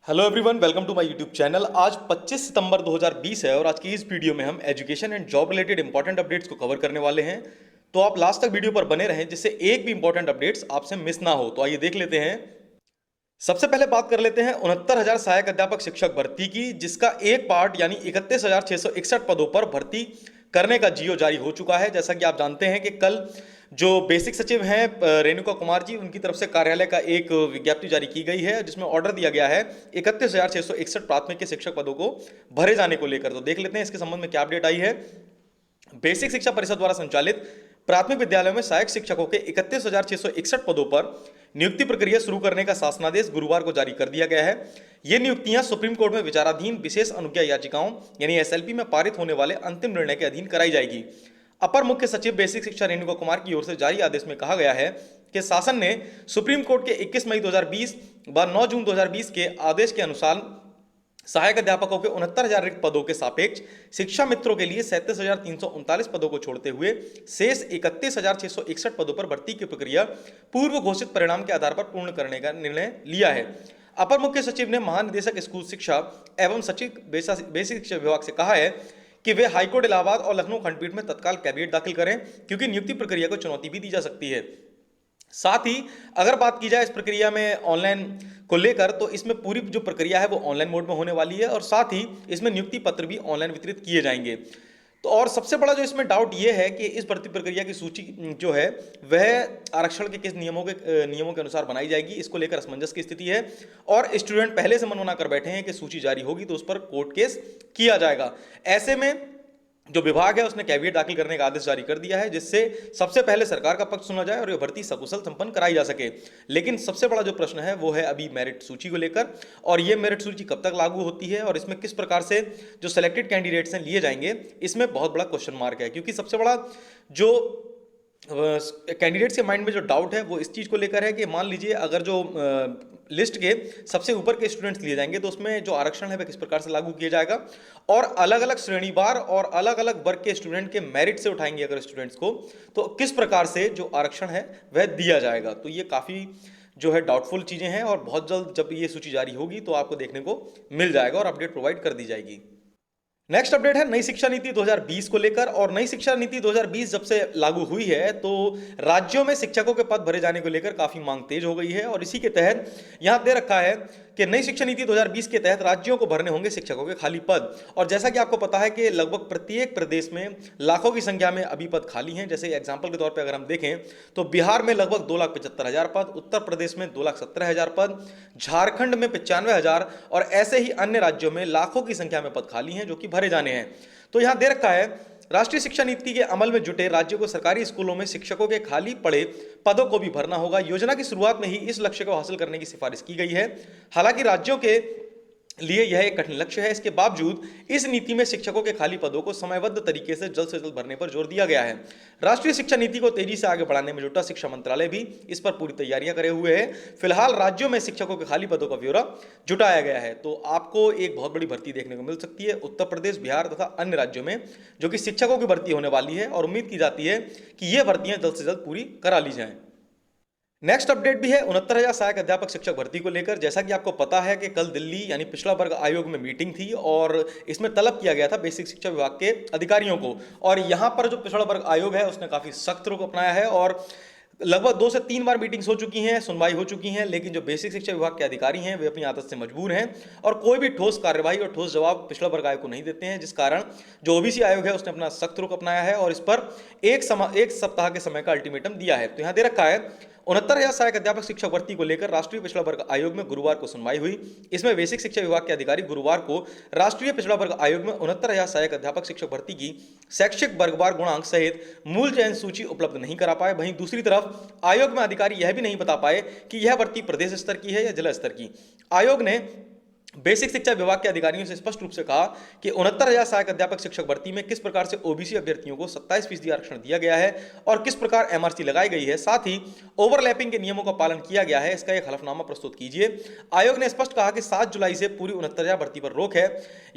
Hello everyone, welcome to my YouTube channel. आज 25 सितंबर 2020 है और आज की इस वीडियो में हम education and job related important updates को कवर करने वाले हैं। तो आप लास्ट तक वीडियो पर बने रहें जिससे एक भी इंपॉर्टेंट अपडेट्स आपसे मिस ना हो। तो आइए देख लेते हैं। सबसे पहले बात कर लेते हैं 69,000 सहायक अध्यापक शिक्षक भर्ती की, जिसका एक पार्ट यानी 31,661 पदों पर भर्ती करने का जियो जारी हो चुका है। जैसा कि आप जानते हैं कि कल जो बेसिक सचिव हैं रेणुका कुमार जी, उनकी तरफ से कार्यालय का एक विज्ञप्ति जारी की गई है जिसमें ऑर्डर दिया गया है 31,661 प्राथमिक के शिक्षक पदों को भरे जाने को लेकर। तो देख लेते हैं इसके संबंध में क्या अपडेट आई है। बेसिक शिक्षा परिषद द्वारा संचालित प्राथमिक विद्यालयों में सहायक शिक्षकों के 31,661 पदों पर नियुक्ति प्रक्रिया शुरू करने का शासनादेश गुरुवार को जारी कर दिया गया है। ये नियुक्तियां सुप्रीम कोर्ट में विचाराधीन विशेष अनुज्ञा याचिकाओं यानी एसएलपी में पारित होने वाले अंतिम निर्णय के अधीन कराई जाएगी। अपर मुख्य सचिव बेसिक शिक्षा रेणुका कुमार की ओर से जारी आदेश में कहा गया है कि शासन ने सुप्रीम कोर्ट के 21 मई 2020 व 9 जून 2020 के आदेश के अनुसार सहायक अध्यापकों के 69,000 रिक्त पदों के सापेक्ष शिक्षा मित्रों के लिए 37,339 पदों को छोड़ते हुए शेष 31,661 पदों पर भर्ती की प्रक्रिया पूर्व घोषित परिणाम के आधार पर पूर्ण करने का निर्णय लिया है। अपर मुख्य सचिव ने महानिदेशक स्कूल शिक्षा एवं सचिव बेसिक शिक्षा विभाग से कहा है कि वे हाईकोर्ट इलाहाबाद और लखनऊ खंडपीठ में तत्काल कैविएट दाखिल करें, क्योंकि नियुक्ति प्रक्रिया को चुनौती भी दी जा सकती है। साथ ही अगर बात की जाए इस प्रक्रिया में ऑनलाइन को लेकर, तो इसमें पूरी जो प्रक्रिया है वो ऑनलाइन मोड में होने वाली है और साथ ही इसमें नियुक्ति पत्र भी ऑनलाइन वितरित किए जाएंगे। तो और सबसे बड़ा जो इसमें डाउट ये है कि इस भर्ती प्रक्रिया की सूची जो है वह आरक्षण के किस नियमों के अनुसार बनाई जाएगी, इसको लेकर असमंजस की स्थिति है और स्टूडेंट पहले से मन बना कर बैठे हैं कि सूची जारी होगी तो उस पर कोर्ट केस किया जाएगा। ऐसे में जो विभाग है उसने कैविएट दाखिल करने का आदेश जारी कर दिया है, जिससे सबसे पहले सरकार का पक्ष सुना जाए और यह भर्ती सकुशल संपन्न कराई जा सके। लेकिन सबसे बड़ा जो प्रश्न है वो है अभी मेरिट सूची को लेकर, और ये मेरिट सूची कब तक लागू होती है और इसमें किस प्रकार से जो सिलेक्टेड कैंडिडेट्स हैं लिए जाएंगे, इसमें बहुत बड़ा क्वेश्चन मार्क है। क्योंकि सबसे बड़ा जो कैंडिडेट्स के माइंड में जो डाउट है वो इस चीज़ को लेकर है कि मान लीजिए अगर जो लिस्ट के सबसे ऊपर के स्टूडेंट्स लिए जाएंगे तो उसमें जो आरक्षण है वह किस प्रकार से लागू किया जाएगा, और अलग अलग श्रेणीवार और अलग अलग वर्ग के स्टूडेंट के मेरिट से उठाएंगे अगर स्टूडेंट्स को, तो किस प्रकार से जो आरक्षण है वह दिया जाएगा। तो ये काफ़ी जो है डाउटफुल चीज़ें हैं और बहुत जल्द जब ये सूची जारी होगी तो आपको देखने को मिल जाएगा और अपडेट प्रोवाइड कर दी जाएगी। नेक्स्ट अपडेट है नई शिक्षा नीति 2020 को लेकर। और नई शिक्षा नीति 2020 जब से लागू हुई है तो राज्यों में शिक्षकों के पद भरे जाने को लेकर काफी मांग तेज हो गई है और इसी के तहत यहां दे रखा है कि नई शिक्षा नीति 2020 के तहत राज्यों को भरने होंगे शिक्षकों के खाली पद। और जैसा कि आपको पता है कि लगभग प्रत्येक प्रदेश में लाखों की संख्या में अभी पद खाली हैं। जैसे एग्जाम्पल के तौर पर अगर हम देखें तो बिहार में लगभग 2,75,000 पद, उत्तर प्रदेश में 2,17,000 पद, झारखंड में 95,000 और ऐसे ही अन्य राज्यों में लाखों की संख्या में पद खाली हैं जो कि भरे जाने हैं। तो यहां दे रखा है राष्ट्रीय शिक्षा नीति के अमल में जुटे राज्यों को सरकारी स्कूलों में शिक्षकों के खाली पड़े पदों को भी भरना होगा। योजना की शुरुआत में ही इस लक्ष्य को हासिल करने की सिफारिश की गई है। हालांकि राज्यों के लिए यह एक कठिन लक्ष्य है। इसके बावजूद इस नीति में शिक्षकों के खाली पदों को समयबद्ध तरीके से जल्द भरने पर जोर दिया गया है। राष्ट्रीय शिक्षा नीति को तेजी से आगे बढ़ाने में जुटा शिक्षा मंत्रालय भी इस पर पूरी तैयारियां करे हुए है। फिलहाल राज्यों में शिक्षकों के खाली पदों का ब्यौरा जुटाया गया है। तो आपको एक बहुत बड़ी भर्ती देखने को मिल सकती है उत्तर प्रदेश, बिहार तथा अन्य राज्यों में, जो कि शिक्षकों की भर्ती होने वाली है और उम्मीद की जाती है कि ये भर्तियां जल्द से जल्द पूरी करा ली जाएं। नेक्स्ट अपडेट भी है 69,000 सहायक अध्यापक शिक्षक भर्ती को लेकर। जैसा कि आपको पता है कि कल दिल्ली यानी पिछड़ा वर्ग आयोग में मीटिंग थी और इसमें तलब किया गया था बेसिक शिक्षा विभाग के अधिकारियों को, और यहां पर जो पिछड़ा वर्ग आयोग है उसने काफी सख्त रुख अपनाया है और लगभग 2 से 3 बार मीटिंग्स हो चुकी हैं, सुनवाई हो चुकी हैं, लेकिन जो बेसिक शिक्षा विभाग के अधिकारी हैं वे अपनी आदत से मजबूर हैं और कोई भी ठोस कार्यवाही और ठोस जवाब पिछड़ा वर्ग आयोग को नहीं देते हैं, जिस कारण जो ओबीसी आयोग है उसने अपना सख्त रुख अपनाया है और इस पर एक सप्ताह के समय का अल्टीमेटम दिया है। तो यहां दे रखा है 69,000 सहायक अध्यापक शिक्षक भर्ती को लेकर राष्ट्रीय पिछड़ा वर्ग आयोग में गुरुवार को सुनवाई हुई। इसमें बेसिक शिक्षा विभाग के अधिकारी गुरुवार को राष्ट्रीय पिछड़ा वर्ग आयोग में 69,000 सहायक अध्यापक शिक्षक भर्ती की शैक्षिक वर्गवार गुणांक सहित मूल चयन सूची उपलब्ध नहीं करा पाए। वहीं दूसरी तरफ आयोग में अधिकारी यह भी नहीं बता पाए कि यह भर्ती प्रदेश स्तर की है या जिला स्तर की। आयोग ने बेसिक शिक्षा विभाग के अधिकारियों से स्पष्ट रूप से कहा कि 69,000 सहायक अध्यापक शिक्षक भर्ती में किस प्रकार से ओबीसी अभ्यर्थियों को 27% आरक्षण दिया गया है और किस प्रकार एमआरसी लगाई गई है, साथ ही ओवरलैपिंग के नियमों का पालन किया गया है, इसका एक हलफनामा प्रस्तुत कीजिए। आयोग ने स्पष्ट कहा कि 7 जुलाई से पूरी 69,000 भर्ती पर रोक है।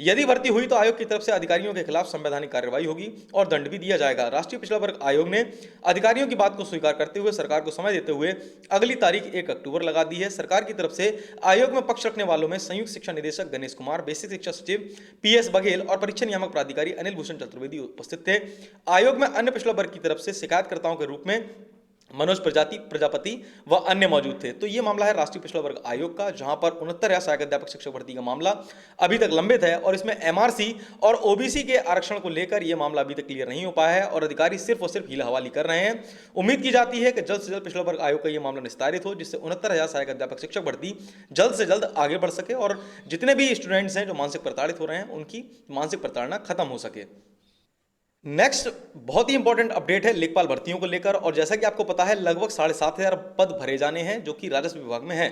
यदि भर्ती हुई तो आयोग की तरफ से अधिकारियों के खिलाफ संवैधानिक कार्रवाई होगी और दंड भी दिया जाएगा। राष्ट्रीय पिछड़ा वर्ग आयोग ने अधिकारियों की बात को स्वीकार करते हुए सरकार को समय देते हुए अगली तारीख 1 अक्टूबर लगा दी है। सरकार की तरफ से आयोग में पक्ष रखने वालों में संयुक्त शिक्षा निदेशक गणेश कुमार, बेसिक शिक्षा सचिव पीएस बघेल और परीक्षा नियामक प्राधिकारी अनिल भूषण चतुर्वेदी उपस्थित थे। आयोग में अन्य पिछड़ा वर्ग की तरफ से शिकायतकर्ताओं के रूप में मनोज प्रजापति व अन्य मौजूद थे। तो ये मामला है राष्ट्रीय पिछड़ा वर्ग आयोग का, जहां पर 69,000 सहायक अध्यापक शिक्षक भर्ती का मामला अभी तक लंबित है और इसमें एमआरसी और ओबीसी के आरक्षण को लेकर यह मामला अभी तक क्लियर नहीं हो पाया है और अधिकारी सिर्फ और सिर्फ हीला हवाली कर रहे हैं। उम्मीद की जाती है कि जल्द से जल्द पिछड़ा वर्ग आयोग का यह मामला निस्तारित हो, जिससे 69,000 सहायक अध्यापक शिक्षक भर्ती जल्द से जल्द आगे बढ़ सके और जितने भी स्टूडेंट्स हैं जो मानसिक प्रताड़ित हो रहे हैं उनकी मानसिक प्रताड़ना खत्म हो सके। नेक्स्ट बहुत ही इंपॉर्टेंट अपडेट है लेखपाल भर्तियों को लेकर, और जैसा कि आपको पता है लगभग 7,500 पद भरे जाने हैं जो कि राजस्व विभाग में है।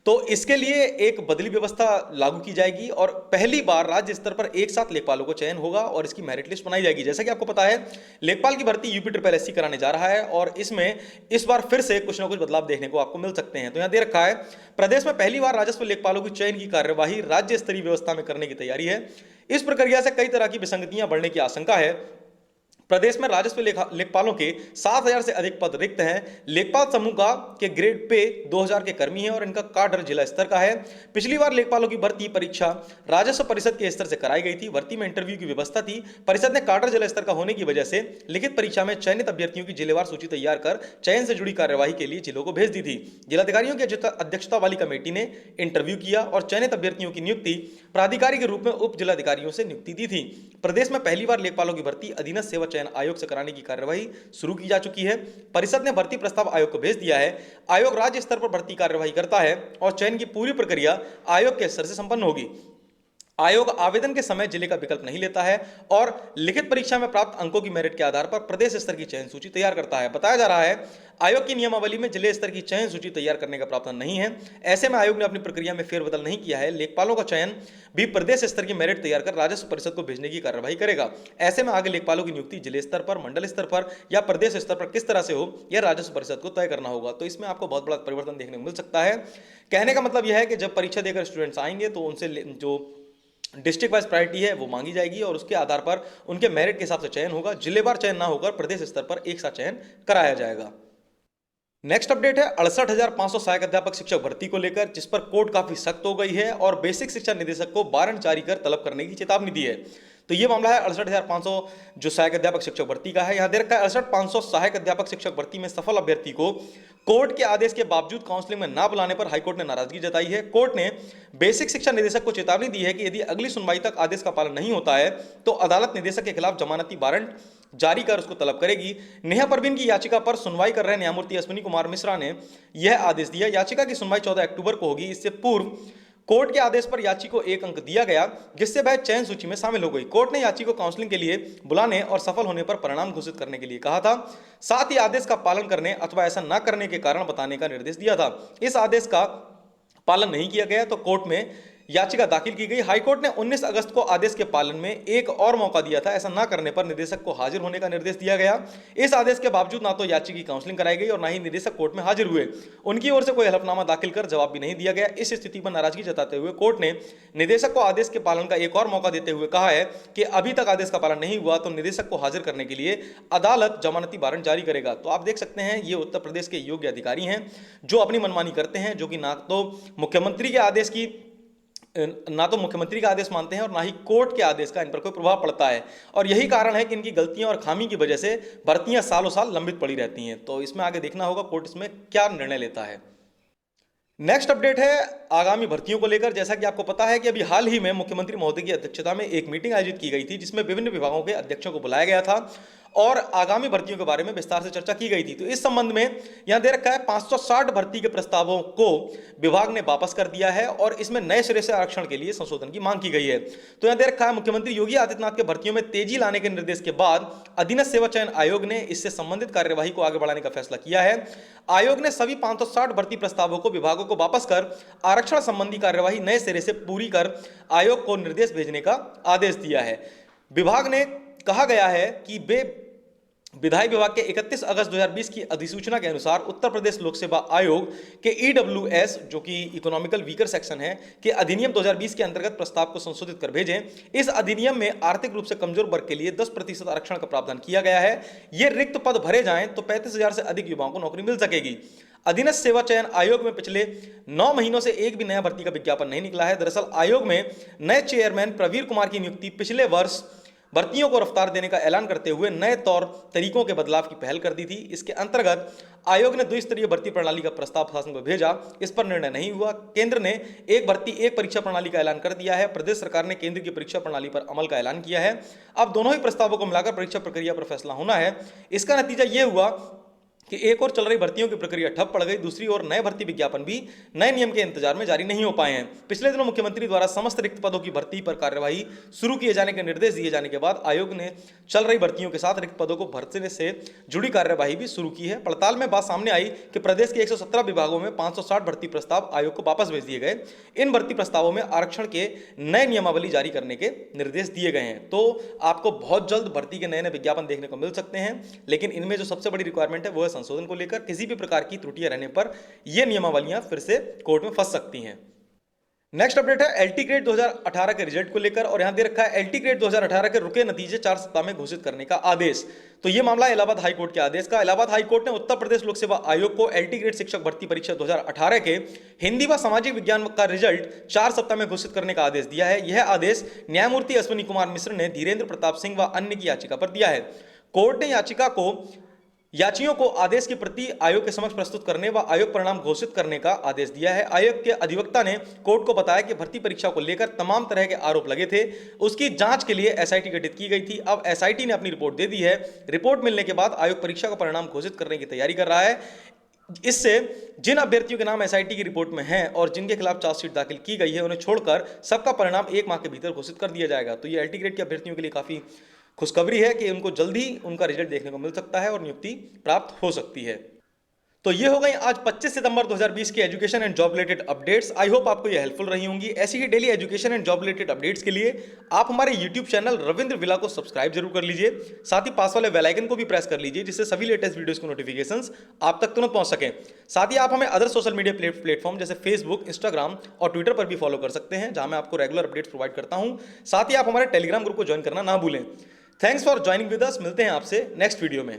तो इसके लिए एक बदली व्यवस्था लागू की जाएगी और पहली बार राज्य स्तर पर एक साथ लेखपालों को चयन होगा और इसकी मेरिट लिस्ट बनाई जाएगी। जैसा कि आपको पता है लेखपाल की भर्ती यूपी ट्रिपल एससी कराने जा रहा है और इसमें इस बार फिर से कुछ ना कुछ बदलाव देखने को आपको मिल सकते हैं। तो यहां दे रखा है प्रदेश में पहली बार राजस्व लेखपालों की चयन की कार्यवाही राज्य स्तरीय व्यवस्था में करने की तैयारी है। इस प्रक्रिया से कई तरह की विसंगतियां बढ़ने की आशंका है। प्रदेश में राजस्व लेखपालों के 7,000 से अधिक पद रिक्त हैं। लेखपाल समूह का के ग्रेड पे 2,000 के कर्मी हैं और इनका काडर जिला स्तर का है। पिछली बार लेखपालों की भर्ती परीक्षा राजस्व परिषद के स्तर से कराई गई थी। भर्ती में इंटरव्यू की व्यवस्था थी। परिषद ने काडर जिला स्तर का होने की वजह से लिखित परीक्षा में चयनित अभ्यर्थियों की जिलेवार सूची तैयार कर चयन से जुड़ी कार्यवाही के लिए जिलों को भेज दी थी। जिलाधिकारियों की अध्यक्षता वाली कमेटी ने इंटरव्यू किया और चयनित अभ्यर्थियों की नियुक्ति प्राधिकारी के रूप में उप जिलाधिकारियों से नियुक्ति दी थी। प्रदेश में पहली बार लेखपालों की भर्ती अधीनस्थ सेवा चयन आयोग से कराने की कार्यवाही शुरू की जा चुकी है। परिषद ने भर्ती प्रस्ताव आयोग को भेज दिया है। आयोग राज्य स्तर पर भर्ती कार्यवाही करता है और चयन की पूरी प्रक्रिया आयोग के स्तर से संपन्न होगी। आयोग आवेदन के समय जिले का विकल्प नहीं लेता है और लिखित परीक्षा में प्राप्त अंकों की मेरिट के आधार पर प्रदेश स्तर की चयन सूची तैयार करता है। बताया जा रहा है आयोग की नियमावली में जिले स्तर की चयन सूची तैयार करने का प्रावधान नहीं है। ऐसे में आयोग ने अपनी प्रक्रिया में फेरबदल नहीं किया है। लेखपालों का चयन भी प्रदेश स्तर की मेरिट तैयार कर राजस्व परिषद को भेजने की कार्यवाही करेगा। ऐसे में आगे लेखपालों की नियुक्ति जिले स्तर पर, मंडल स्तर पर या प्रदेश स्तर पर किस तरह से हो यह राजस्व परिषद को तय करना होगा। तो इसमें आपको बहुत बड़ा परिवर्तन देखने को मिल सकता है। कहने का मतलब यह है कि जब परीक्षा देकर स्टूडेंट्स आएंगे तो उनसे जो डिस्ट्रिक्ट वाइज प्रायोरिटी है वो मांगी जाएगी और उसके आधार पर उनके मेरिट के हिसाब से चयन होगा। जिलेवार चयन ना होकर प्रदेश स्तर पर एक साथ चयन कराया जाएगा। नेक्स्ट अपडेट है 68,500 सहायक अध्यापक शिक्षक भर्ती को लेकर, जिस पर कोर्ट काफी सख्त हो गई है और बेसिक शिक्षा निदेशक को वारंट जारी कर तलब करने की चेतावनी दी है। तो ये मामला है 68,500 जो सहायक अध्यापक शिक्षक भर्ती का है। यहां दे रखा है 68,500 सहायक अध्यापक शिक्षक भर्ती में सफल अभ्यर्थी को कोर्ट के आदेश के बावजूद काउंसलिंग में ना बुलाने पर हाईकोर्ट ने नाराजगी जताई है। कोर्ट ने बेसिक शिक्षा निदेशक को चेतावनी दी है कि यदि अगली सुनवाई तक आदेश का पालन नहीं होता है तो अदालत निदेशक के खिलाफ जमानती वारंट जारी कर उसको तलब करेगी। नेहा परवीन की याचिका पर सुनवाई कर रहे न्यायमूर्ति अश्विनी कुमार मिश्रा ने यह आदेश दिया। याचिका की सुनवाई 14 अक्टूबर को होगी। इससे पूर्व कोर्ट के आदेश पर याची को 1 अंक दिया गया, जिससे वह चयन सूची में शामिल हो गई। कोर्ट ने याची को काउंसलिंग के लिए बुलाने और सफल होने पर परिणाम घोषित करने के लिए कहा था। साथ ही आदेश का पालन करने अथवा ऐसा न करने के कारण बताने का निर्देश दिया था। इस आदेश का पालन नहीं किया गया तो कोर्ट में याचिका दाखिल की गई। हाईकोर्ट ने 19 अगस्त को आदेश के पालन में एक और मौका दिया था। ऐसा ना करने पर निदेशक को हाजिर होने का निर्देश दिया गया। इस आदेश के बावजूद ना तो याची की काउंसलिंग कराई गई और ना ही निदेशक कोर्ट में हाजिर हुए। उनकी ओर से कोई हलफनामा दाखिल कर जवाब भी नहीं दिया गया। इस स्थिति पर नाराजगी जताते हुए कोर्ट ने निदेशक को आदेश के पालन का एक और मौका देते हुए कहा है कि अभी तक आदेश का पालन नहीं हुआ तो निदेशक को हाजिर करने के लिए अदालत जमानती वारंट जारी करेगा। तो आप देख सकते हैं ये उत्तर प्रदेश के योग्य अधिकारी हैं जो अपनी मनमानी करते हैं, जो कि ना तो मुख्यमंत्री का आदेश मानते हैं और ना ही कोर्ट के आदेश का इन पर कोई प्रभाव पड़ता है। और यही कारण है कि इनकी गलतियां और खामी की वजह से भर्तियां सालों साल लंबित पड़ी रहती हैं। तो इसमें आगे देखना होगा कोर्ट इसमें क्या निर्णय लेता है। नेक्स्ट अपडेट है आगामी भर्तियों को लेकर। जैसा कि आपको पता है कि अभी हाल ही में मुख्यमंत्री महोदय की अध्यक्षता में एक मीटिंग आयोजित की गई थी, जिसमें विभिन्न विभागों के अध्यक्षों को बुलाया गया था और आगामी भर्तियों के बारे में विस्तार से चर्चा की गई थी। तो इस संबंध में यहां दे रखा है 560 भर्ती के प्रस्तावों को विभाग ने वापस कर दिया है और इसमें नए सिरे से आरक्षण के लिए संशोधन की मांग की गई है। तो यहां दे रखा है मुख्यमंत्री योगी आदित्यनाथ के भर्तियों में तेजी लाने के निर्देश के बाद अधीनस्थ सेवा चयन आयोग ने इससे संबंधित कार्यवाही को आगे बढ़ाने का फैसला किया है। आयोग ने सभी 560 भर्ती प्रस्तावों को विभागों को वापस कर आरक्षण संबंधी कार्यवाही नए सिरे से पूरी कर आयोग को निर्देश भेजने का आदेश दिया है। विभाग ने कहा गया है कि वे विधायी विभाग के 31 अगस्त 2020 की अधिसूचना के अनुसार उत्तर प्रदेश लोक सेवा आयोग के ईडब्ल्यूएस जो कि इकोनॉमिकल वीकर सेक्शन है के अधिनियम 2020 के अंतर्गत प्रस्ताव को संशोधित कर भेजें। इस अधिनियम में आर्थिक रूप से कमजोर वर्ग के लिए 10% आरक्षण का प्रावधान किया गया है। ये रिक्त पद भरे जाएं तो 35,000 से अधिक युवाओं को नौकरी मिल सकेगी। अधीनस्थ सेवा चयन आयोग में पिछले 9 महीनों से एक भी नया भर्ती का विज्ञापन नहीं निकला है। दरअसल आयोग में नए चेयरमैन प्रवीर कुमार की नियुक्ति पिछले वर्ष भर्तियों को रफ्तार देने का ऐलान करते हुए नए तौर तरीकों के बदलाव की पहल कर दी थी। इसके अंतर्गत आयोग ने द्विस्तरीय भर्ती प्रणाली का प्रस्ताव शासन को भेजा। इस पर निर्णय नहीं हुआ। केंद्र ने एक भर्ती एक परीक्षा प्रणाली का ऐलान कर दिया है। प्रदेश सरकार ने केंद्र की परीक्षा प्रणाली पर अमल का ऐलान किया है। अब दोनों ही प्रस्तावों को मिलाकर परीक्षा प्रक्रिया पर फैसला होना है। इसका नतीजा यह हुआ कि एक और चल रही भर्तियों की प्रक्रिया ठप पड़ गई, दूसरी ओर नए भर्ती विज्ञापन भी नए नियम के इंतजार में जारी नहीं हो पाए हैं। पिछले दिनों मुख्यमंत्री द्वारा समस्त रिक्त पदों की भर्ती पर कार्यवाही शुरू किए जाने के निर्देश दिए जाने के बाद आयोग ने चल रही भर्तियों के साथ रिक्त पदों को भरने से जुड़ी कार्यवाही भी शुरू की है। पड़ताल में बात सामने आई कि प्रदेश के 117 विभागों में 560 भर्ती प्रस्ताव आयोग को वापस भेज दिए गए। इन भर्ती प्रस्तावों में आरक्षण के नए नियमावली जारी करने के निर्देश दिए गए हैं। तो आपको बहुत जल्द भर्ती के नए नए विज्ञापन देखने को मिल सकते हैं, लेकिन इनमें जो सबसे बड़ी रिक्वायरमेंट है वो है संशोधन को लेकर किसी भी प्रकार की त्रुटियां रहने पर ये नियमावलियां फिर से कोर्ट में फंस सकती हैं। नेक्स्ट अपडेट है एलटी ग्रेड 2018 के रिजल्ट को लेकर और यहां दे रखा है एलटी ग्रेड 2018 के रुके नतीजे 4 सप्ताह में घोषित करने का आदेश। तो यह मामला इलाहाबाद हाईकोर्ट के आदेश का। इलाहाबाद हाईकोर्ट ने उत्तर प्रदेश लोक सेवा आयोग को एलटी ग्रेड शिक्षक भर्ती परीक्षा 2018 के हिंदी व सामाजिक विज्ञान का रिजल्ट 4 सप्ताह में घोषित करने का आदेश दिया है। यह आदेश न्यायमूर्ति अश्विनी कुमार मिश्र ने धीरेन्द्र प्रताप सिंह व अन्य की याचिका पर दिया है। कोर्ट ने याचियों को आदेश की प्रति आयोग के समक्ष प्रस्तुत करने व आयोग परिणाम घोषित करने का आदेश दिया है। आयोग के अधिवक्ता ने कोर्ट को बताया कि भर्ती परीक्षा को लेकर तमाम तरह के आरोप लगे थे, उसकी जांच के लिए एसआईटी गठित की गई थी। अब एसआईटी ने अपनी रिपोर्ट दे दी है। रिपोर्ट मिलने के बाद आयोग परीक्षा का परिणाम घोषित करने की तैयारी कर रहा है। इससे जिन अभ्यर्थियों के नाम एसआईटी की रिपोर्ट में हैं और जिनके खिलाफ चार्जशीट दाखिल की गई है उन्हें छोड़कर सबका परिणाम 1 माह के भीतर घोषित कर दिया जाएगा। तो ये एलटी ग्रेड के अभ्यर्थियों के लिए काफी खुशखबरी है कि उनको जल्दी उनका रिजल्ट देखने को मिल सकता है और नियुक्ति प्राप्त हो सकती है। तो ये हो गई आज 25 सितंबर 2020 की education and job related updates. I hope आपको ये हेल्पफुल रही होंगी। ऐसी ही daily education and job related updates के लिए आप हमारे यूट्यूब चैनल रविंद्र विला को सब्सक्राइब जरूर कर लीजिए। साथ ही पास वाले बेल आइकन को भी प्रेस कर लीजिए जिससे सभी लेटेस्ट वीडियोस की नोटिफिकेशंस आप तक तुरंत पहुंच सकें। साथ ही आप हमें अदर सोशल मीडिया प्लेटफॉर्म जैसे फेसबुक, इंस्टाग्राम और ट्विटर पर भी फॉलो कर सकते हैं, जहां मैं आपको रेगुलर अपडेट्स प्रोवाइड करता हूं। साथ ही आप हमारे टेलीग्राम ग्रुप को ज्वाइन करना ना भूलें। Thanks for joining with us. मिलते हैं आपसे नेक्स्ट वीडियो में।